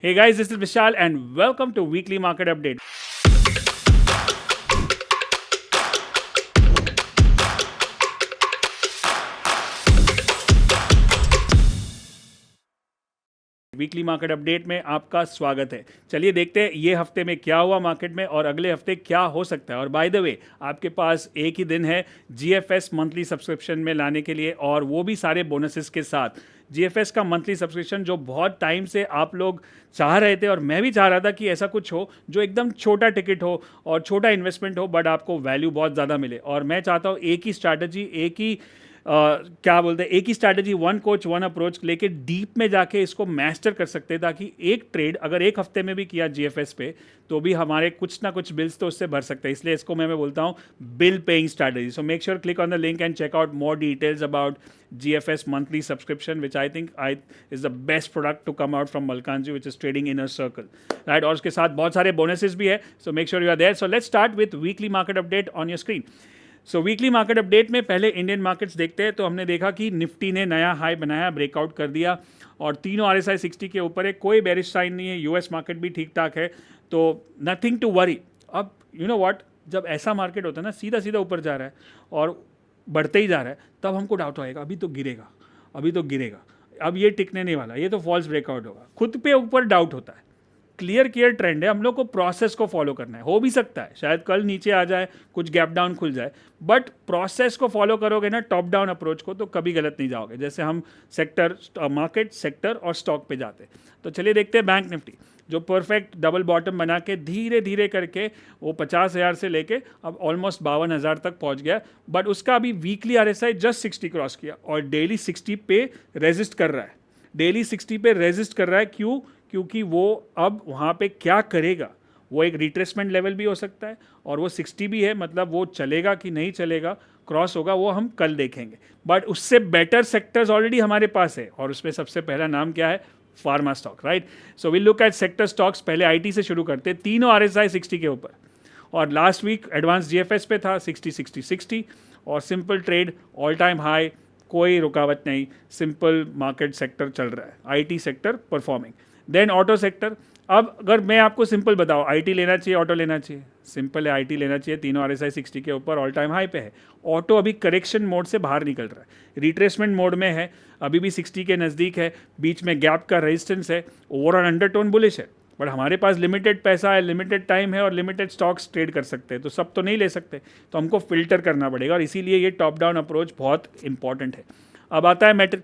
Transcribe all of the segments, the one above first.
Hey guys, this is Vishal and welcome to Weekly Market Update. Weekly market update में आपका स्वागत है। चलिए देखते हैं ये हफ्ते में क्या हुआ मार्केट में और अगले हफ्ते क्या हो सकता है। और बाय द वे, आपके पास एक ही दिन है जीएफएस मंथली सब्सक्रिप्शन में लाने के लिए, और वो भी सारे बोनसेस के साथ। जीएफएस का मंथली सब्सक्रिप्शन जो बहुत टाइम से आप लोग चाह रहे थे, और मैं भी चाह रहा था कि ऐसा कुछ हो जो एकदम छोटा टिकट हो और छोटा इन्वेस्टमेंट हो, बट आपको वैल्यू बहुत ज़्यादा मिले। और मैं चाहता हूँ एक ही स्ट्रैटेजी, एक ही क्या बोलते हैं, एक ही strategy, one coach one approach लेके डीप में जाके इसको मास्टर कर सकते हैं, ताकि एक ट्रेड अगर एक हफ्ते में भी किया जीएफएस पे तो भी हमारे कुछ ना कुछ बिल्स तो उससे भर सकते हैं। इसलिए इसको मैं बोलता हूँ bill paying strategy. So make sure click on the link and check out more details about GFS monthly subscription, which I think is the best product to come out from Malkanji, which is trading inner circle, right? और उसके साथ बहुत सारे bonuses भी है, so make sure you are there. So let's start with weekly market update on your screen. So weekly market update में पहले Indian markets देखते हैं। तो हमने देखा कि निफ्टी ने नया हाई बनाया, ब्रेकआउट कर दिया और तीनों RSI 60 के ऊपर है। कोई बेरिश साइन नहीं है, यूएस मार्केट भी ठीक ठाक है, तो नथिंग टू वरी। अब यू नो व्हाट, जब ऐसा मार्केट होता है ना, सीधा सीधा ऊपर जा रहा है और बढ़ते ही जा रहा है, तब हमको डाउट आएगा अभी तो गिरेगा, अभी तो गिरेगा, अब ये टिकने नहीं वाला, ये तो फॉल्स ब्रेकआउट होगा। खुद पे ऊपर डाउट होता है। क्लियर ट्रेंड है, हम लोग को प्रोसेस को फॉलो करना है। हो भी सकता है शायद कल नीचे आ जाए, कुछ गैप डाउन खुल जाए, बट प्रोसेस को फॉलो करोगे ना, टॉप डाउन अप्रोच को, तो कभी गलत नहीं जाओगे। जैसे हम सेक्टर, मार्केट सेक्टर और स्टॉक पे जाते हैं। तो चलिए देखते हैं बैंक निफ्टी, जो परफेक्ट डबल बॉटम बना के धीरे धीरे करके वो 50,000 से लेके अब ऑलमोस्ट 52,000 तक पहुंच गया। बट उसका अभी वीकली RSI जस्ट 60 क्रॉस किया और डेली 60 पे रेजिस्ट कर रहा है। डेली 60 पे रेजिस्ट कर रहा है, क्यों? क्योंकि वो अब वहाँ पे क्या करेगा, वो एक रिट्रेसमेंट लेवल भी हो सकता है और वो 60 भी है, मतलब वो चलेगा कि नहीं चलेगा, क्रॉस होगा, वो हम कल देखेंगे। बट उससे बेटर सेक्टर्स ऑलरेडी हमारे पास है, और उसमें सबसे पहला नाम क्या है? Pharma stock, right? So will look at sector stocks. पहले आईटी से शुरू करते हैं। तीनों RSI 60 के ऊपर, और लास्ट वीक एडवांस जीएफएस पे था 60 60 60, और simple trade all time high, कोई रुकावट नहीं, सिंपल मार्केट सेक्टर चल रहा है, IT sector performing. Then auto sector. अब अगर मैं आपको सिंपल बताऊँ, आईटी लेना चाहिए, ऑटो लेना चाहिए? सिंपल है, आईटी लेना चाहिए। तीनों RSI 60 के ऊपर, ऑल टाइम हाई पे है। ऑटो अभी करेक्शन मोड से बाहर निकल रहा है, रिट्रेसमेंट मोड में है, अभी भी 60 के नज़दीक है, बीच में गैप का रेजिस्टेंस है, ओवरऑल अंडरटोन बुलिश है। बट हमारे पास लिमिटेड पैसा है, लिमिटेड टाइम है और लिमिटेड स्टॉक्स ट्रेड कर सकते हैं, तो सब तो नहीं ले सकते, तो हमको फिल्टर करना पड़ेगा, और इसीलिए ये टॉप डाउन अप्रोच बहुत इंपॉर्टेंट है। अब आता है मेटल।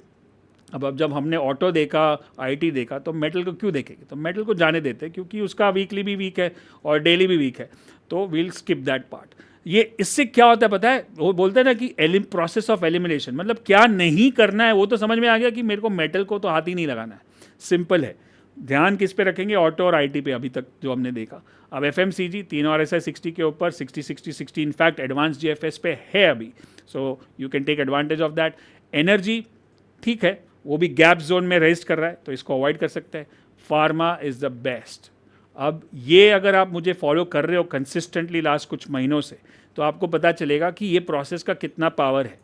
अब जब हमने ऑटो देखा, आईटी देखा, तो मेटल को क्यों देखेंगे? तो मेटल को जाने देते हैं, क्योंकि उसका वीकली भी वीक है और डेली भी वीक है, तो वील स्किप दैट पार्ट। ये इससे क्या होता है पता है? वो बोलते हैं ना कि प्रोसेस ऑफ एलिमिनेशन, मतलब क्या नहीं करना है वो तो समझ में आ गया कि मेरे को मेटल को तो हाथ ही नहीं लगाना है। सिंपल है। ध्यान किस पे रखेंगे? ऑटो और आईटी पे, अभी तक जो हमने देखा। अब एफएमसीजी, तीनों RSI 60 के ऊपर, 60 60 60, इनफैक्ट एडवांस जीएफएस पे है अभी, so you can take advantage of that. Energy ठीक है, वो भी गैप जोन में रेस्ट कर रहा है, तो इसको अवॉइड कर सकते हैं। Pharma is the best. अब ये अगर आप मुझे फॉलो कर रहे हो कंसिस्टेंटली लास्ट कुछ महीनों से, तो आपको पता चलेगा कि ये प्रोसेस का कितना पावर है,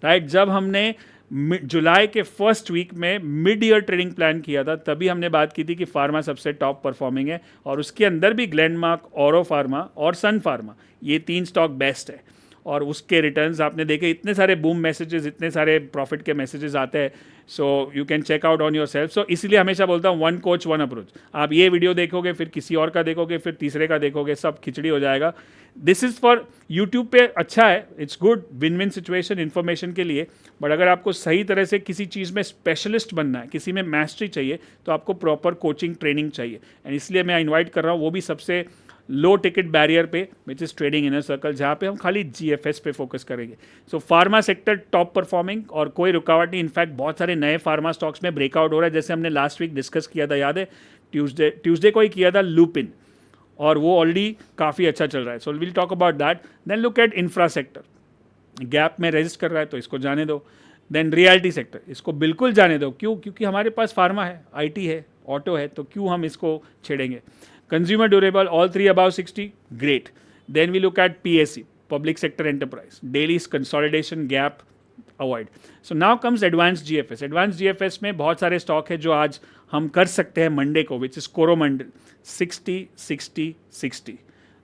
राइट? जब हमने जुलाई के फर्स्ट वीक में मिड ईयर ट्रेडिंग प्लान किया था, तभी हमने बात की थी कि फार्मा सबसे टॉप परफॉर्मिंग है, और उसके अंदर भी ग्लेनमार्क, औरो फार्मा और सन फार्मा, ये 3 स्टॉक बेस्ट है। और उसके रिटर्न्स आपने देखे, इतने सारे बूम मैसेजेस, इतने सारे प्रॉफिट के मैसेजेस आते हैं, so you can check out on yourself. So इसलिए हमेशा बोलता हूँ वन कोच वन अप्रोच। आप ये वीडियो देखोगे, फिर किसी और का देखोगे, फिर तीसरे का देखोगे, सब खिचड़ी हो जाएगा। दिस इज़ फॉर यूट्यूब पे अच्छा है, it's good, win win situation information के लिए। बट अगर आपको सही तरह से किसी चीज़ में स्पेशलिस्ट बनना है, किसी में मास्टरी चाहिए, तो आपको प्रॉपर कोचिंग ट्रेनिंग चाहिए। एंड इसलिए मैं इन्वाइट कर रहा हूँ, वो भी सबसे लो टिकट बैरियर पे, which is trading inner circle, जहाँ पे हम खाली जीएफएस पे फोकस करेंगे। सो फार्मा सेक्टर टॉप परफॉर्मिंग, और कोई रुकावट नहीं। इनफैक्ट बहुत सारे नए फार्मा स्टॉक्स में ब्रेकआउट हो रहा है, जैसे हमने लास्ट वीक डिस्कस किया था, याद है? ट्यूसडे को ही किया था, लूपिन, और वो ऑलरेडी काफ़ी अच्छा चल रहा है। So will talk about that. Then look at infra sector, gap में रेजिस्ट कर रहा है, तो इसको जाने दो। देन रियल्टी सेक्टर, इसको बिल्कुल जाने दो। क्यों? क्योंकि हमारे पास फार्मा है, आईटी है, ऑटो है, तो क्यों हम इसको छेड़ेंगे? Consumer durable, all 3 above 60, great. Then we look at PSE, public sector enterprise. Daily consolidation gap, avoid. So now comes advance GFS. Advance GFS में बहुत सारे स्टॉक है जो आज हम कर सकते हैं मंडे को, which is Coromandel. 60 60 60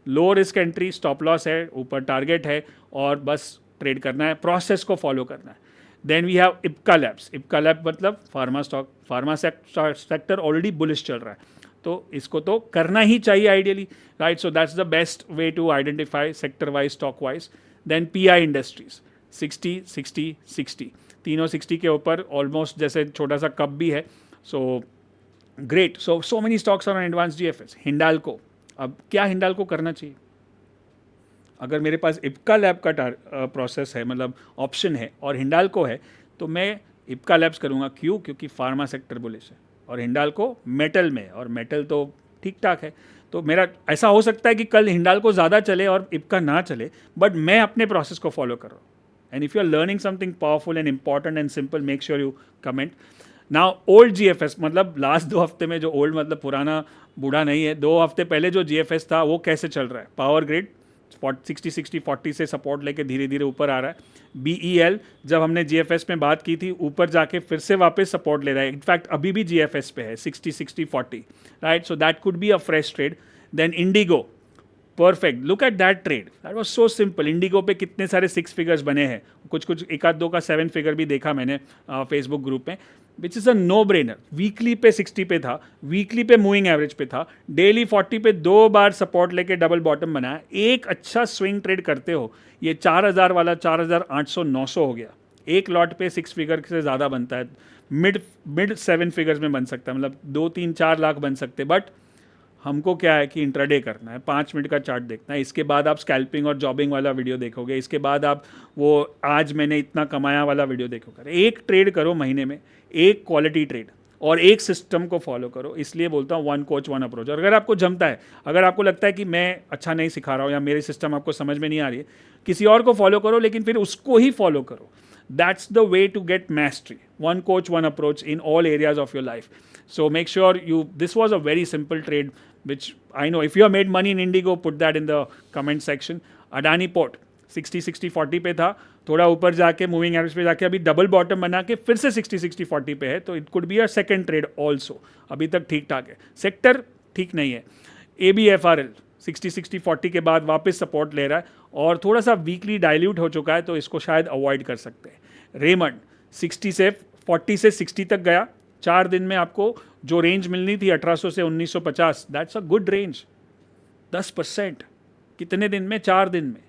low risk entry, stop loss है, ऊपर टारगेट है और बस ट्रेड करना है, प्रोसेस को फॉलो करना है. Then we have Ipca labs. Ipca lab मतलब pharma stock, pharma sector already bullish चल रहा है, तो इसको तो करना ही चाहिए ideally, right. So that's the best way to identify sector wise, stock wise. Then PI industries 60 60 60, तीनों 60 के ऊपर, ऑलमोस्ट जैसे छोटा सा कप भी है. So great. So many stocks are on advance GFS. Hindalco, अब क्या हिंडाल्को करना चाहिए? अगर मेरे पास इप्का लैब का प्रोसेस है, मतलब ऑप्शन है, और हिंडाल्को है, तो मैं इप्का लैब्स करूँगा. क्यों? क्योंकि फार्मा सेक्टर बुलिश है और हिंडाल्को मेटल में, और मेटल तो ठीक ठाक है. तो मेरा ऐसा हो सकता है कि कल हिंडाल्को ज़्यादा चले और इप्का ना चले, बट मैं अपने प्रोसेस को फॉलो कर रहा हूँ. And if you are learning something powerful and important and simple, make sure you comment. Now old GFS, मतलब लास्ट 2 हफ्ते में जो ओल्ड मतलब पुराना बूढ़ा नहीं है, 2 हफ्ते पहले जो GFS था वो कैसे चल रहा है? पावर ग्रिड 60 60 40 से सपोर्ट लेके धीरे धीरे ऊपर आ रहा है. BEL, जब हमने GFS में बात की थी, ऊपर जाके फिर से वापस सपोर्ट ले रहा है. इनफैक्ट अभी भी GFS पे है 60 60 40, right. So that could be a fresh trade. Then IndiGo, perfect. Look at that trade, that was so simple. IndiGo पे कितने सारे 6 फिगर्स बने हैं, कुछ एक आध दो का 7 फिगर भी देखा मैंने फेसबुक ग्रुप में, which is a no brainer. Weekly पे 60 पे था, वीकली पे मूविंग एवरेज पे था, डेली 40 पे 2 बार सपोर्ट लेके डबल बॉटम बनाया. एक अच्छा स्विंग ट्रेड करते हो, ये 4000 वाला 4800 900 हो गया. एक लॉट पे 6 फिगर से ज़्यादा बनता है, मिड 7 फिगर्स में बन सकता है, मतलब 2 3 4 लाख बन सकते. बट हमको क्या है कि इंट्राडे करना है, 5 मिनट का चार्ट देखना है. इसके बाद आप स्कैल्पिंग और जॉबिंग वाला वीडियो देखोगे, इसके बाद आप वो आज मैंने इतना कमाया वाला वीडियो देखोगे. एक ट्रेड करो महीने में, एक क्वालिटी ट्रेड, और एक सिस्टम को फॉलो करो. इसलिए बोलता हूँ 1 कोच 1 अप्रोच. और अगर आपको जमता है, अगर आपको लगता है कि मैं अच्छा नहीं सिखा रहा हूँ या मेरी सिस्टम आपको समझ में नहीं आ रही है, किसी और को फॉलो करो, लेकिन फिर उसको ही फॉलो करो. That's the way to get mastery. 1 coach, 1 approach in all areas of your life. So make sure this was a very simple trade, which I know if you have made money in Indigo, put that in the comment section. Adani Port, 60 60 40 पे था, थोड़ा ऊपर जाके moving average पे जाके अभी double bottom बना के फिर से 60 60 40 पे है, तो it could be a second trade also. अभी तक ठीक ठाक है. सेक्टर ठीक नहीं है. ABFRL 60 60 40 के बाद वापस सपोर्ट ले रहा है और थोड़ा सा वीकली डाइल्यूट हो चुका है, तो इसको शायद अवॉइड कर सकते हैं. रेमंड 60 से 40 से 60 तक गया. 4 दिन में आपको जो रेंज मिलनी थी 1800 से 1950, दैट्स अ गुड रेंज. 10% कितने दिन में? 4 दिन में.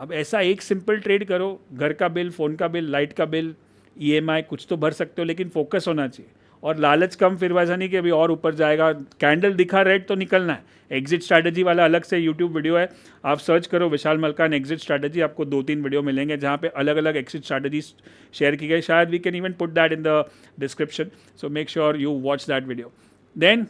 अब ऐसा एक सिंपल ट्रेड करो, घर का बिल, फ़ोन का बिल, लाइट का बिल, EMI कुछ तो भर सकते हो, लेकिन फोकस होना चाहिए और लालच कम. फिर वैसा नहीं कि अभी और ऊपर जाएगा, कैंडल दिखा रेड तो निकलना है. एग्जिट स्ट्रैटेजी वाला अलग से यूट्यूब वीडियो है, आप सर्च करो विशाल मलकान एग्जिट स्ट्रैटेजी, आपको 2-3 वीडियो मिलेंगे जहाँ पे अलग अलग एग्जिट स्ट्रैटेजी शेयर की गई. शायद we can even put that in the description, so make sure you watch that video. Then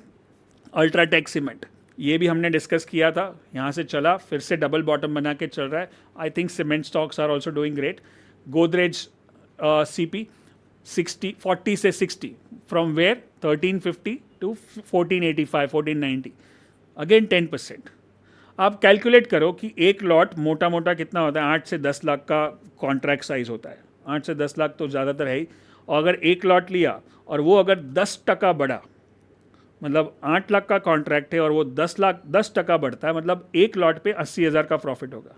UltraTech cement, ये भी हमने डिस्कस किया था, यहाँ से चला, फिर से डबल बॉटम बना के चल रहा है. I think cement stocks are also doing great. Godrej CP 40 से 60, फ्रॉम वेयर 1350 टू 1485 1490, अगेन 10%. आप कैलकुलेट करो कि एक लॉट मोटा मोटा कितना होता है. 8 से 10 लाख का कॉन्ट्रैक्ट साइज होता है. 8 से 10 लाख तो ज़्यादातर है ही. और अगर एक लॉट लिया और वो अगर 10% बढ़ा, मतलब 8 लाख का कॉन्ट्रैक्ट है और वो 10% बढ़ता है, मतलब एक लॉट पे 80,000 का प्रॉफिट होगा.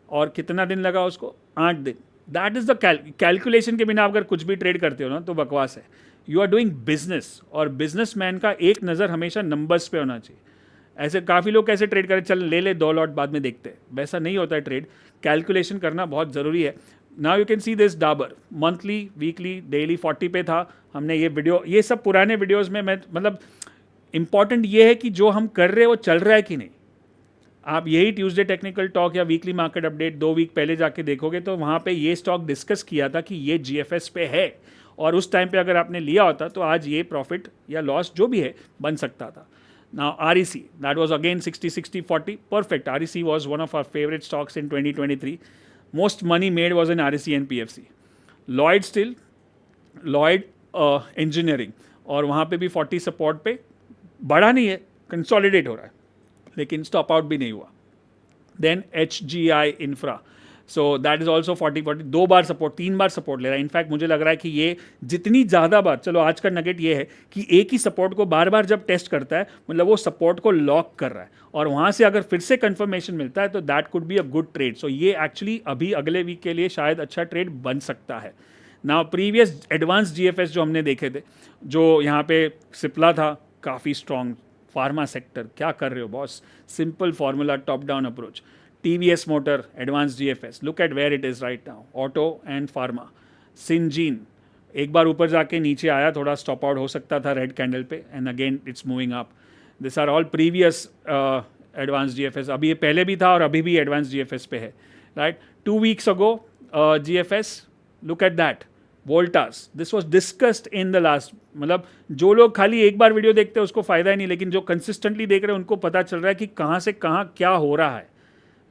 और कितना दिन लगा उसको? 8 दिन. दैट इज़ द कैलकुलेशन के बिना अगर कुछ भी ट्रेड करते हो ना, तो बकवास है. यू आर डूइंग बिजनेस, और बिजनेसमैन का एक नज़र हमेशा नंबर्स पे होना चाहिए. ऐसे काफ़ी लोग कैसे ट्रेड करें, चल ले 2 लॉट बाद में देखते हैं, वैसा नहीं होता है ट्रेड. कैलकुलेशन करना बहुत ज़रूरी है. Now you can see this Dabur, monthly, weekly, daily 40 पे था. हमने ये वीडियो, ये सब पुराने वीडियोज़ में मैं, मतलब इंपॉर्टेंट ये है कि जो हम कर रहे हैं वो चल रहा है कि नहीं. आप यही ट्यूसडे टेक्निकल टॉक या वीकली मार्केट अपडेट 2 वीक पहले जाके देखोगे, तो वहाँ पे ये स्टॉक डिस्कस किया था कि ये GFS पे है, और उस टाइम पे अगर आपने लिया होता तो आज ये प्रॉफिट या लॉस जो भी है बन सकता था. Now REC, that was again 60 60 40, perfect. REC was one of our favorite stocks in 2023. Most money made was in REC and PFC. Lloyd still, Lloyd engineering, और वहाँ पे भी 40 सपोर्ट पे बढ़ा नहीं है, कंसोलिडेट हो रहा है, लेकिन स्टॉप आउट भी नहीं हुआ. Then HGI infra, so that is also 40 दो बार सपोर्ट, 3 बार सपोर्ट ले रहा है। इनफैक्ट मुझे लग रहा है कि ये जितनी ज़्यादा बार, चलो आज का नगेट ये है कि एक ही सपोर्ट को बार बार जब टेस्ट करता है मतलब वो सपोर्ट को लॉक कर रहा है, और वहाँ से अगर फिर से कंफर्मेशन मिलता है तो that could be a good trade. So ये एक्चुअली अभी अगले वीक के लिए शायद अच्छा ट्रेड बन सकता है। ना प्रीवियस एडवांस जीएफएस जो हमने देखे थे, जो यहाँ पे सिप्ला था काफ़ी स्ट्रॉन्ग, फार्मा सेक्टर क्या कर रहे हो boss, simple formula, top down approach. TVS motor advance GFS, look at where it is right now, auto and pharma. Syngene एक बार ऊपर जाके नीचे आया, थोड़ा स्टॉप आउट हो सकता था रेड कैंडल पे, and again it's moving up. This are all previous advance GFS, अभी ये पहले भी था और अभी भी एडवांस जीएफएस पे है, right. 2 weeks ago GFS, look at that Voltas, this was discussed in the last, मतलब जो लोग खाली एक बार वीडियो देखते हैं उसको फायदा ही नहीं, लेकिन जो कंसिस्टेंटली देख रहे हैं उनको पता चल रहा है कि कहाँ से कहाँ क्या हो रहा है,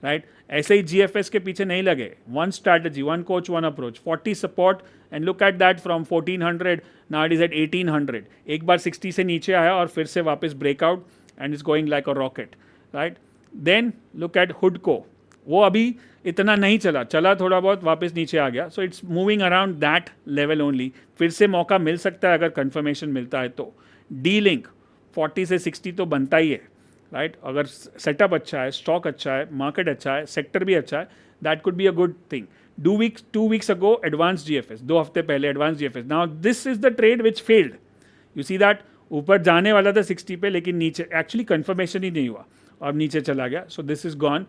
राइट। ऐसे ही जीएफएस के पीछे नहीं लगे, one strategy, one coach, one approach, 40 support, and look at that from 1400 now it is at 1800। एक बार 60 से नीचे आया और फिर से वापस breakout and is going like a rocket, right. Then look at हुडको, वो अभी इतना नहीं चला थोड़ा बहुत, वापस नीचे आ गया। So it's moving around that level only, फिर से मौका मिल सकता है अगर कंफर्मेशन मिलता है तो। डी लिंक 40 से 60 तो बनता ही है, राइट। अगर सेटअप अच्छा है, स्टॉक अच्छा है, मार्केट अच्छा है, सेक्टर भी अच्छा है, that could be a good thing. 2 weeks ago advance GFS, 2 हफ्ते पहले advance GFS, now this is the trade which failed. You see that ऊपर जाने वाला था 60 पे, लेकिन नीचे एक्चुअली कंफर्मेशन ही नहीं हुआ और नीचे चला गया। So this is gone.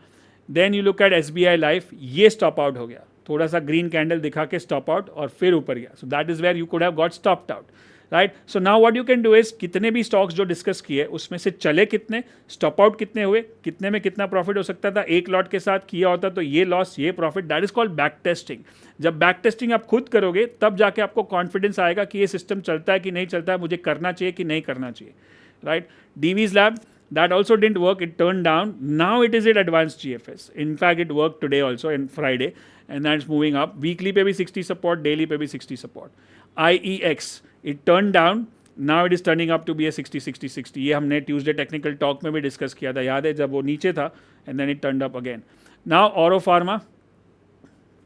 Then you look at SBI life, ये स्टॉप आउट हो गया, थोड़ा सा ग्रीन कैंडल दिखा के स्टॉप आउट और फिर ऊपर गया। So that is where you could have got stopped out, right. So now what you can do is, कितने भी स्टॉक्स जो डिस्कस किए उसमें से चले कितने, स्टॉप आउट कितने हुए, कितने में कितना प्रॉफिट हो सकता था, एक लॉट के साथ किया होता तो ये लॉस ये profit, that is called back testing. जब बैक टेस्टिंग आप खुद करोगे तब जाके आपको कॉन्फिडेंस आएगा कि ये सिस्टम चलता है कि नहीं चलता है, मुझे करना चाहिए कि नहीं करना चाहिए, right. Divi's lab, that also didn't work, it turned down, now it is at advanced GFS, in fact it worked today also and Friday, and that's moving up, weekly पे भी 60 support, daily पे भी 60 support। IEX, it turned down, now it is turning up to be a 60 ये हमने Tuesday technical talk में भी discuss किया था, याद है जब वो नीचे था, and then it turned up again। now Oro Pharma,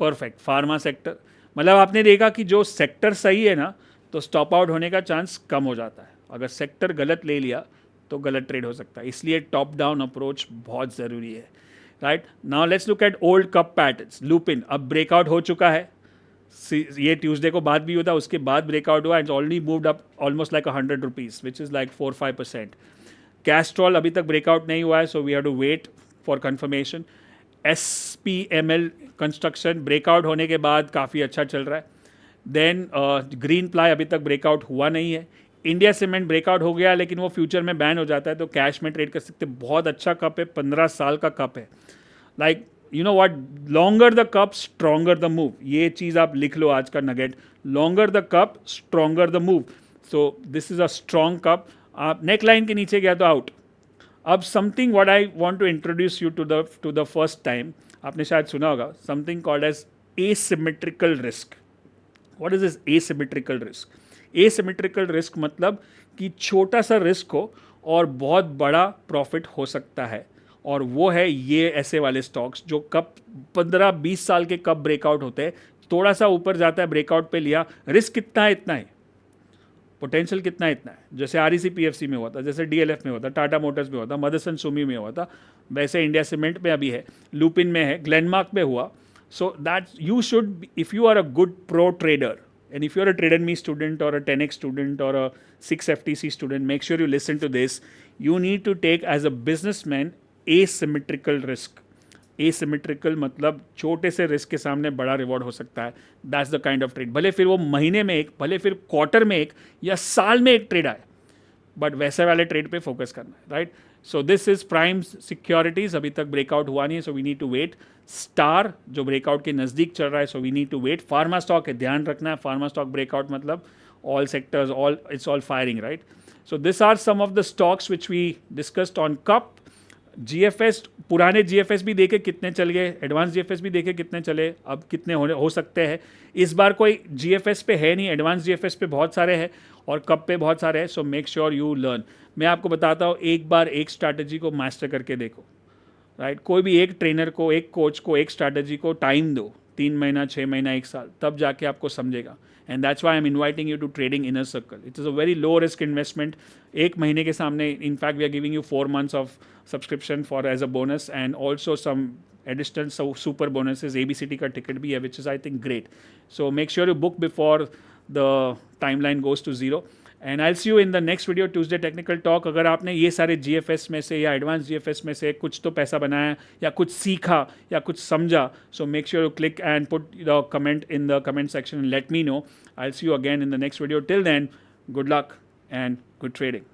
perfect, pharma sector, मतलब आपने देखा कि जो सेक्टर सही है ना तो स्टॉप आउट होने का चांस कम हो जाता है, अगर सेक्टर गलत ले लिया तो गलत ट्रेड हो सकता है, इसलिए टॉप डाउन अप्रोच बहुत ज़रूरी है, right. Now let's look at old cup patterns. Lupin अब ब्रेकआउट हो चुका है, ये ट्यूसडे को बाद भी होता, उसके बाद ब्रेकआउट हुआ, it's already moved up almost like 100 rupees which is like 4-5%। Castrol अभी तक ब्रेकआउट नहीं हुआ है, so we have to wait for confirmation. SPML construction breakout होने के बाद काफ़ी अच्छा चल रहा है। देन ग्रीन प्लाई अभी तक ब्रेकआउट हुआ नहीं है। इंडिया सीमेंट ब्रेकआउट हो गया लेकिन वो फ्यूचर में बैन हो जाता है, तो कैश में ट्रेड कर सकते, बहुत अच्छा कप है, 15 साल का कप है। Like you know what, longer the cup stronger the move, ये चीज़ आप लिख लो आज का nugget, longer the cup stronger the move. So this is a strong cup. आप नेक लाइन के नीचे गया तो आउट। अब something what I want to introduce you to the first time, आपने शायद सुना होगा, something called as asymmetrical risk. What is this asymmetrical risk? Asymmetrical risk मतलब कि छोटा सा रिस्क हो और बहुत बड़ा प्रॉफिट हो सकता है, और वो है ये ऐसे वाले स्टॉक्स जो कब 15-20 साल के कब ब्रेकआउट होते हैं, थोड़ा सा ऊपर जाता है, ब्रेकआउट पे लिया, रिस्क कितना है इतना है, पोटेंशियल कितना है इतना है। जैसे REC PFC में हुआ था, जैसे DLF में हुआ था, टाटा मोटर्स में हुआ था, मदरसन सुमी में हुआ था, वैसे इंडिया सीमेंट में अभी है, लुपिन में है, ग्लेनमार्क में हुआ। So that you should, if you are a good pro trader, and if you're a Trade and Me student or a 10x student or a 6FTC student, make sure you listen to this. You need to take as a businessman asymmetrical risk. Asymmetrical मतलब छोटे से risk के सामने बड़ा reward हो सकता है। That's the kind of trade. भले फिर वो महीने में एक, भले फिर क्वार्टर में एक या साल में एक ट्रेड आए, बट वैसे वाले ट्रेड पे फोकस करना है, right. So this is Prime Securities, अभी तक ब्रेकआउट हुआ नहीं है, so we need to wait. Star जो ब्रेकआउट के नज़दीक चल रहा है, so we need to wait. Pharma stock है, ध्यान रखना है, फार्मा स्टॉक ब्रेकआउट मतलब all sectors, all its all firing, right. So this are some of the stocks which we discussed on cup. GFS, पुराने GFS भी देखे कितने चल गए, एडवांस GFS भी देखे कितने चले, अब कितने हो सकते हैं। इस बार कोई GFS पे है नहीं, एडवांस GFS पे बहुत सारे हैं और कप पे बहुत सारे हैं, सो मेक श्योर यू लर्न। मैं आपको बताता हूँ, एक बार एक स्ट्रैटेजी को मास्टर करके देखो, राइट. कोई भी एक ट्रेनर को, एक कोच को, एक स्ट्रैटेजी को टाइम दो, 3 महीना, 6 महीना, 1 साल, तब जाके आपको समझेगा. And that's why I am inviting you to trading inner circle. It is a very low risk investment. 1 महीने के सामने in fact we are giving you 4 months of subscription for as a bonus and also some additional super bonuses. ABCD का ticket भी है, which is I think great. So make sure you book before the timeline goes to zero. And I'll see you in the next video, Tuesday Technical Talk. अगर आपने ये सारे GFS में से या एडवांस GFS में से कुछ तो पैसा बनाया या कुछ सीखा या कुछ समझा, so make sure you click and put the comment in the comment section and let me know. I'll see you again in the next video. Till then, good luck and good trading.